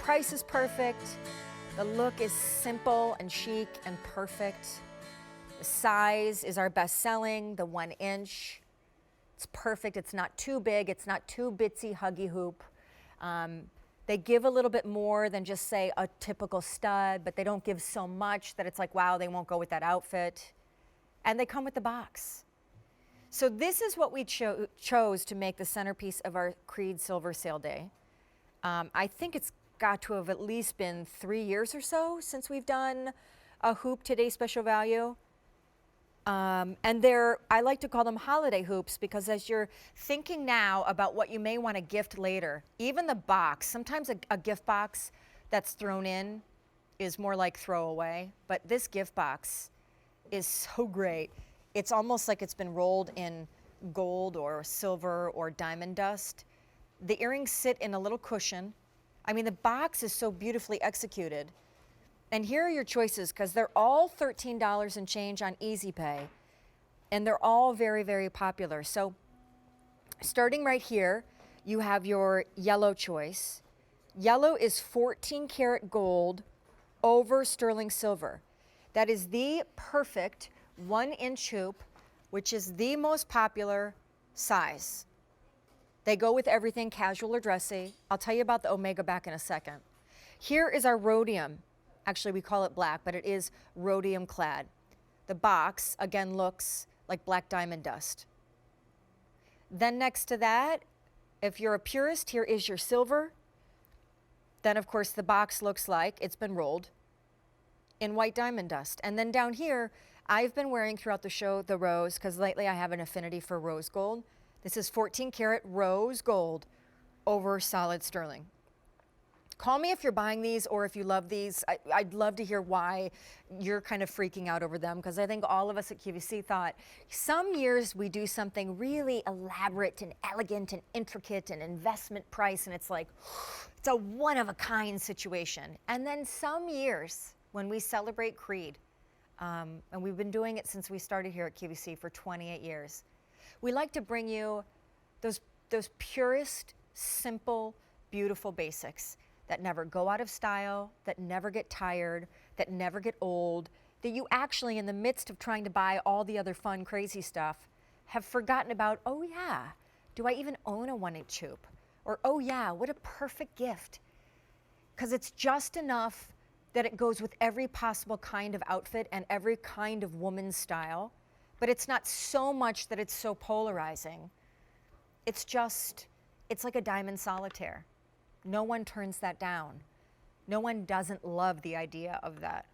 price is perfect. The look is simple and chic and perfect. The size is our best selling, the 1 inch. It's perfect, it's not too big, it's not too bitsy huggy hoop. They give a little bit more than just say a typical stud, but they don't give so much that it's like, wow, they won't go with that outfit. And they come with the box. So this is what we chose to make the centerpiece of our Creed Silver Sale Day. I think it's got to have at least been 3 years or so since we've done a hoop Today Special Value. And I like to call them holiday hoops because as you're thinking now about what you may want to gift later, even the box, sometimes a gift box that's thrown in is more like throwaway, but this gift box is so great. It's almost like it's been rolled in gold or silver or diamond dust. The earrings sit in a little cushion. I mean, the box is so beautifully executed. And here are your choices because they're all $13 and change on Easy Pay. And they're all very, very popular. So starting right here, you have your yellow choice. Yellow is 14 karat gold over sterling silver. That is the perfect 1 inch hoop, which is the most popular size. They go with everything, casual or dressy. I'll tell you about the Omega back in a second. Here is our rhodium. Actually, we call it black, but it is rhodium clad. The box, again, looks like black diamond dust. Then next to that, if you're a purist, here is your silver. Then, of course, the box looks like it's been rolled in white diamond dust. And then down here, I've been wearing throughout the show the rose, because lately I have an affinity for rose gold. This is 14 karat rose gold over solid sterling. Call me if you're buying these or if you love these. I'd love to hear why you're kind of freaking out over them, because I think all of us at QVC thought some years we do something really elaborate and elegant and intricate and investment price, and it's like, it's a one-of-a-kind situation. And then some years when we celebrate Creed, and we've been doing it since we started here at QVC for 28 years, we like to bring you those purest, simple, beautiful basics that never go out of style, that never get tired, that never get old, that you actually, in the midst of trying to buy all the other fun, crazy stuff, have forgotten about, oh yeah, do I even own a 1 inch hoop? Or, oh yeah, what a perfect gift. Because it's just enough that it goes with every possible kind of outfit and every kind of woman's style, but it's not so much that it's so polarizing. It's like a diamond solitaire. No one turns that down. No one doesn't love the idea of that.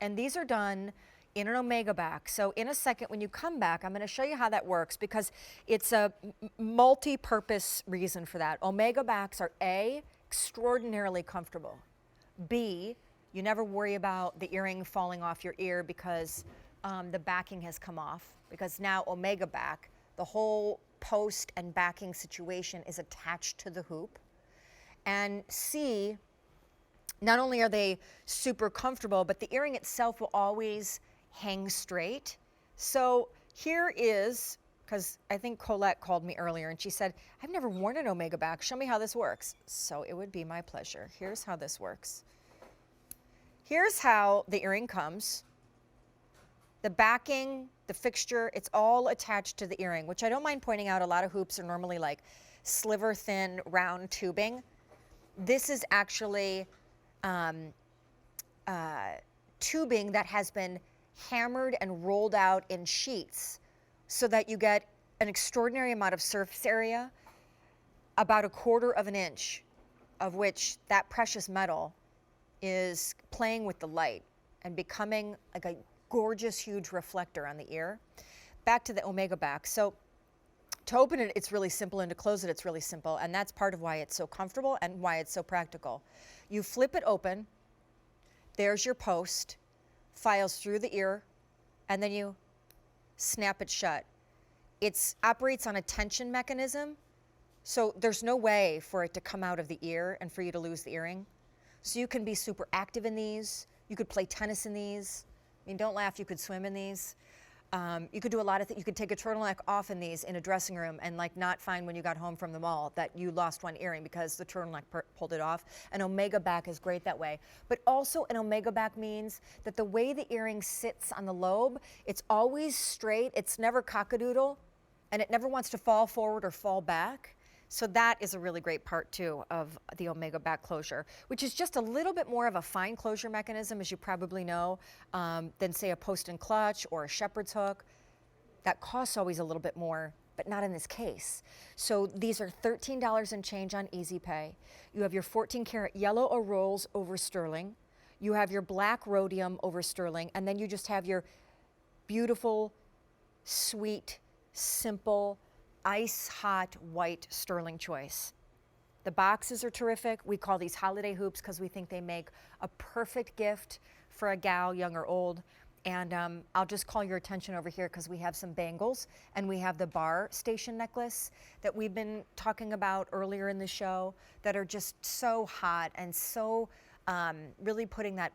And these are done in an Omega back. So in a second, when you come back, I'm going to show you how that works because it's a multi-purpose reason for that. Omega backs are A, extraordinarily comfortable. B, you never worry about the earring falling off your ear because the backing has come off, because now Omega back, the whole post and backing situation is attached to the hoop. And C, not only are they super comfortable, but the earring itself will always hang straight. So here is, because I think Colette called me earlier and she said, I've never worn an Omega back. Show me how this works. So it would be my pleasure. Here's how this works. Here's how the earring comes. The backing, the fixture, it's all attached to the earring, which I don't mind pointing out. A lot of hoops are normally like sliver thin round tubing. This is actually tubing that has been hammered and rolled out in sheets so that you get an extraordinary amount of surface area, about 1/4 of an inch, of which that precious metal is playing with the light and becoming like a gorgeous, huge reflector on the ear. Back to the Omega back. So to open it, it's really simple, and to close it, it's really simple, and that's part of why it's so comfortable and why it's so practical. You flip it open, there's your post, files through the ear, and then you snap it shut. It operates on a tension mechanism, so there's no way for it to come out of the ear and for you to lose the earring. So you can be super active in these. You could play tennis in these. I mean, don't laugh, you could swim in these. You could do a lot of things. You could take a turtleneck off in these in a dressing room and like not find when you got home from the mall that you lost one earring because the turtleneck pulled it off. An omega back is great that way. But also an omega back means that the way the earring sits on the lobe, it's always straight. It's never cockadoodle, and it never wants to fall forward or fall back. So that is a really great part too of the omega back closure, which is just a little bit more of a fine closure mechanism, as you probably know, than say a post and clutch or a shepherd's hook. That costs always a little bit more, but not in this case. So these are $13 and change on Easy Pay. You have your 14 karat yellow Auroles over sterling. You have your black rhodium over sterling, and then you just have your beautiful, sweet, simple, ice hot white sterling choice. The boxes are terrific. We call these holiday hoops because we think they make a perfect gift for a gal, young or old. And I'll just call your attention over here because we have some bangles, and we have the bar station necklace that we've been talking about earlier in the show that are just so hot and so really putting that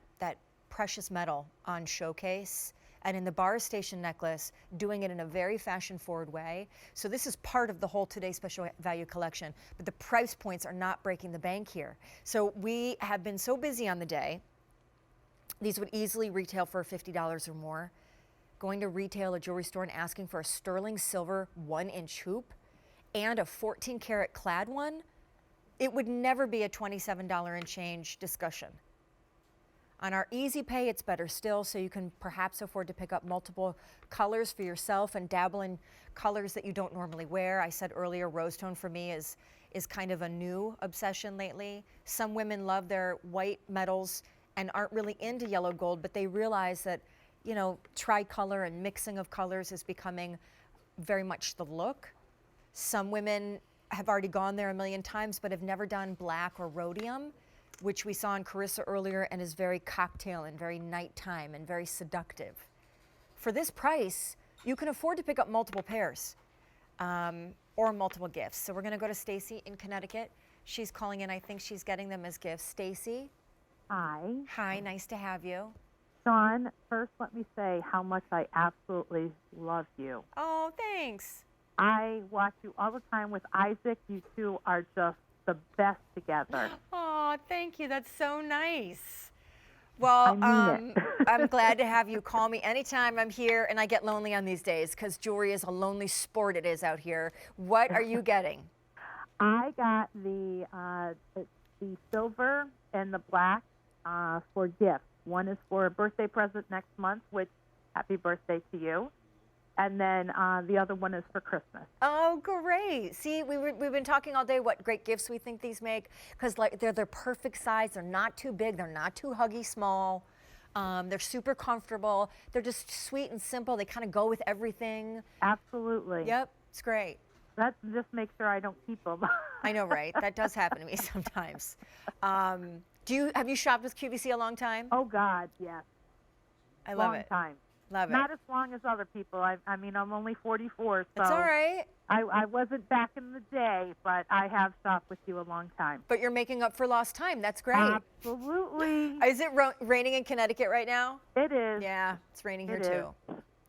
precious metal on showcase. And in the bar station necklace, doing it in a very fashion forward way. So this is part of the whole Today Special Value collection, but the price points are not breaking the bank here. So we have been so busy on the day. These would easily retail for $50 or more. Going to retail a jewelry store and asking for a sterling silver 1-inch hoop and a 14 karat clad one, it would never be a $27 and change discussion. On our Easy Pay, it's better still, so you can perhaps afford to pick up multiple colors for yourself and dabble in colors that you don't normally wear. I said earlier, rose tone for me is kind of a new obsession lately. Some women love their white metals and aren't really into yellow gold, but they realize that, you know, tricolor and mixing of colors is becoming very much the look. Some women have already gone there a million times, but have never done black or rhodium, which we saw in Carissa earlier and is very cocktail and very nighttime and very seductive. For this price, you can afford to pick up multiple pairs or multiple gifts. So we're gonna go to Stacy in Connecticut. She's calling in, I think she's getting them as gifts. Stacy? Hi. Hi, nice to have you. Sean, first let me say how much I absolutely love you. Oh, thanks. I watch you all the time with Isaac. You two are just the best together. Oh, thank you. That's so nice. Well, I mean it. I'm glad to have you. Call me anytime I'm here, and I get lonely on these days because jewelry is a lonely sport it is out here. What are you getting? I got the silver and the black for gifts. One is for a birthday present next month, which happy birthday to you. And then the other one is for Christmas. Oh, great. See, we've been talking all day what great gifts we think these make, because like they're the perfect size. They're not too big. They're not too huggy small. They're super comfortable. They're just sweet and simple. They kind of go with everything. Absolutely. Yep, it's great. Let's just make sure I don't keep them. I know, right? That does happen to me sometimes. Have you shopped with QVC a long time? Oh, God, yes. I love it. Long time. Love it. Not as long as other people. I mean, I'm only 44, so it's all right. I wasn't back in the day, but I have shopped with you a long time. But you're making up for lost time. That's great. Absolutely. Is it raining in Connecticut right now? It is. Yeah, it's raining here It too.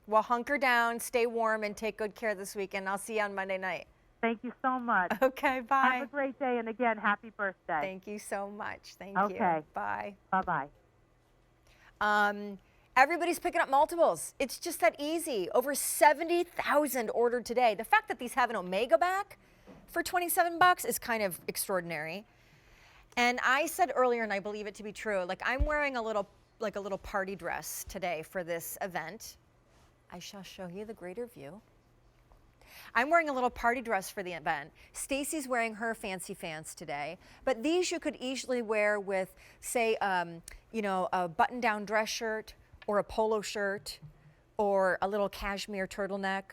Well, hunker down, stay warm, and take good care this weekend. I'll see you on Monday night. Thank you so much. Okay, bye. Have a great day, and again, happy birthday. Thank you so much. Thank you. Okay. Bye. Bye-bye. Everybody's picking up multiples. It's just that easy. Over 70,000 ordered today. The fact that these have an omega back for 27 bucks is kind of extraordinary. And I said earlier, and I believe it to be true, like I'm wearing a little party dress today for this event. I shall show you the greater view. I'm wearing a little party dress for the event. Stacy's wearing her fancy fans today, but these you could easily wear with, say, a button-down dress shirt or a polo shirt or a little cashmere turtleneck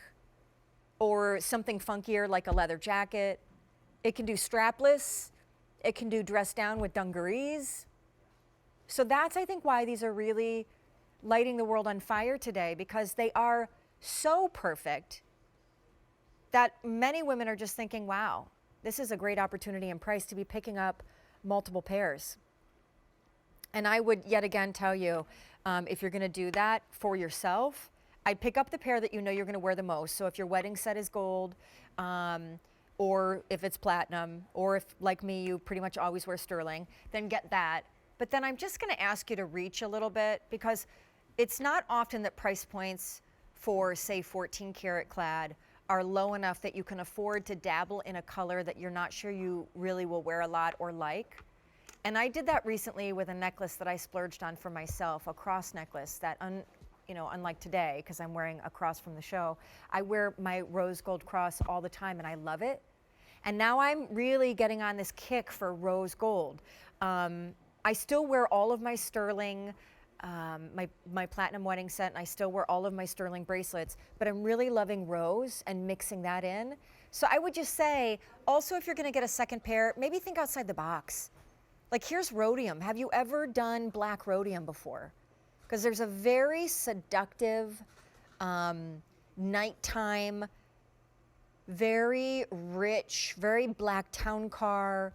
or something funkier like a leather jacket. It can do strapless. It can do dress down with dungarees. So that's, I think, why these are really lighting the world on fire today, because they are so perfect that many women are just thinking, wow, this is a great opportunity and price to be picking up multiple pairs. And I would yet again tell you, if you're gonna do that for yourself, I'd pick up the pair that you know you're going to wear the most. So if your wedding set is gold, or if it's platinum, or if, like me, you pretty much always wear sterling, then get that. But then I'm just going to ask you to reach a little bit, because it's not often that price points for, say, 14 karat clad are low enough that you can afford to dabble in a color that you're not sure you really will wear a lot or like. And I did that recently with a necklace that I splurged on for myself, a cross necklace that, unlike today, because I'm wearing a cross from the show, I wear my rose gold cross all the time and I love it. And now I'm really getting on this kick for rose gold. I still wear all of my sterling, my platinum wedding set, and I still wear all of my sterling bracelets, but I'm really loving rose and mixing that in. So I would just say, also, if you're gonna get a second pair, maybe think outside the box. Like, here's rhodium. Have you ever done black rhodium before? Because there's a very seductive, nighttime, very rich, very black town car,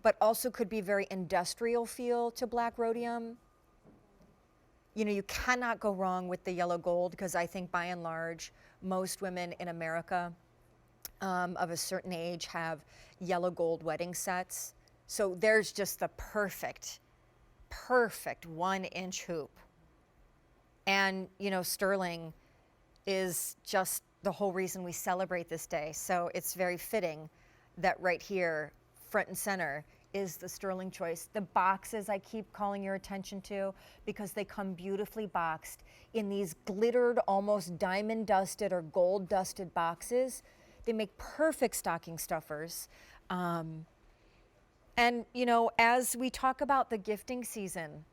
but also could be very industrial feel to black rhodium. You know, you cannot go wrong with the yellow gold, because I think by and large, most women in America of a certain age have yellow gold wedding sets. So there's just the perfect 1-inch hoop. And, you know, sterling is just the whole reason we celebrate this day. So it's very fitting that right here, front and center, is the sterling choice. The boxes I keep calling your attention to, because they come beautifully boxed in these glittered, almost diamond dusted or gold dusted boxes. They make perfect stocking stuffers. And, you know, as we talk about the gifting season,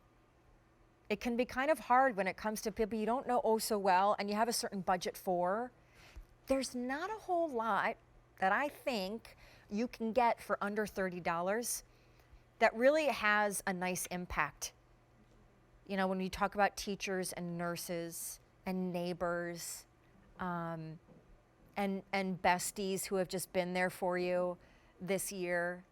it can be kind of hard when it comes to people you don't know oh so well and you have a certain budget for. There's not a whole lot that I think you can get for under $30 that really has a nice impact. You know, when we talk about teachers and nurses and neighbors, and besties who have just been there for you this year.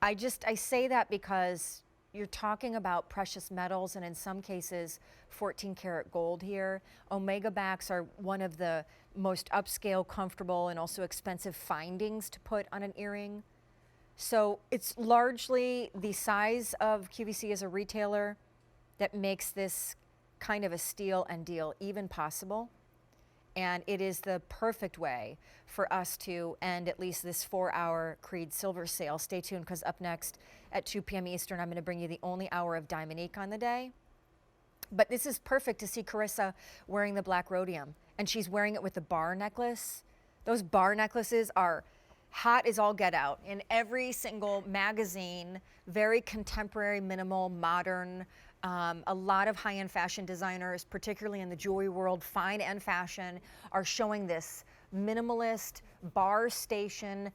I say that because you're talking about precious metals, and in some cases 14 karat gold here. Omega backs are one of the most upscale, comfortable, and also expensive findings to put on an earring. So it's largely the size of QVC as a retailer that makes this kind of a steal and deal even possible. And it is the perfect way for us to end at least this 4-hour Creed Silver sale. Stay tuned, because up next at 2 p.m. Eastern, I'm going to bring you the only hour of Diamonique on the day. But this is perfect to see Carissa wearing the black rhodium. And she's wearing it with the bar necklace. Those bar necklaces are hot as all get out in every single magazine. Very contemporary, minimal, modern. A lot of high-end fashion designers, particularly in the jewelry world, fine and fashion, are showing this minimalist bar station,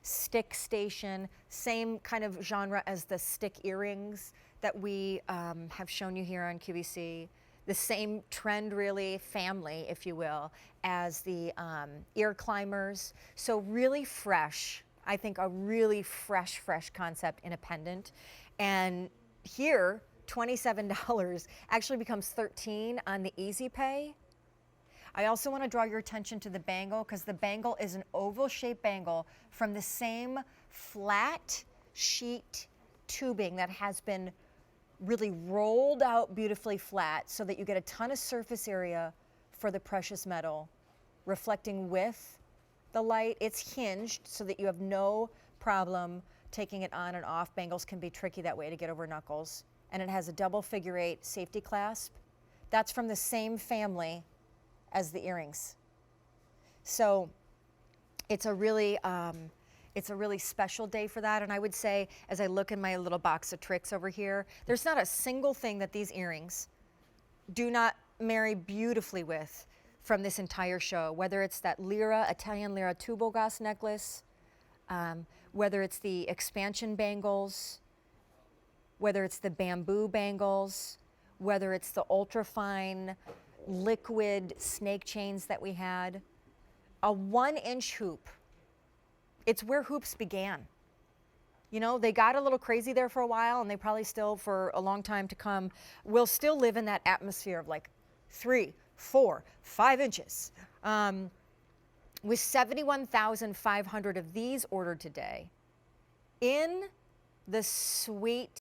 stick station, same kind of genre as the stick earrings that we have shown you here on QVC. The same trend, really, family, if you will, as the ear climbers. So really fresh, I think a really fresh concept in a pendant. And here, $27 actually becomes $13 on the Easy Pay. I also want to draw your attention to the bangle, because the bangle is an oval-shaped bangle from the same flat sheet tubing that has been really rolled out beautifully flat, so that you get a ton of surface area for the precious metal, reflecting with the light. It's hinged so that you have no problem taking it on and off. Bangles can be tricky that way to get over knuckles. And it has a double figure 8 safety clasp. That's from the same family as the earrings. So it's a really special day for that. And I would say, as I look in my little box of tricks over here, there's not a single thing that these earrings do not marry beautifully with from this entire show, whether it's that Italian lira tubogas necklace, whether it's the expansion bangles, whether it's the bamboo bangles, whether it's the ultra-fine liquid snake chains that we had. A 1-inch hoop. It's where hoops began. You know, they got a little crazy there for a while, and they probably still, for a long time to come, will still live in that atmosphere of like 3, 4, 5 inches. With 71,500 of these ordered today in the sweet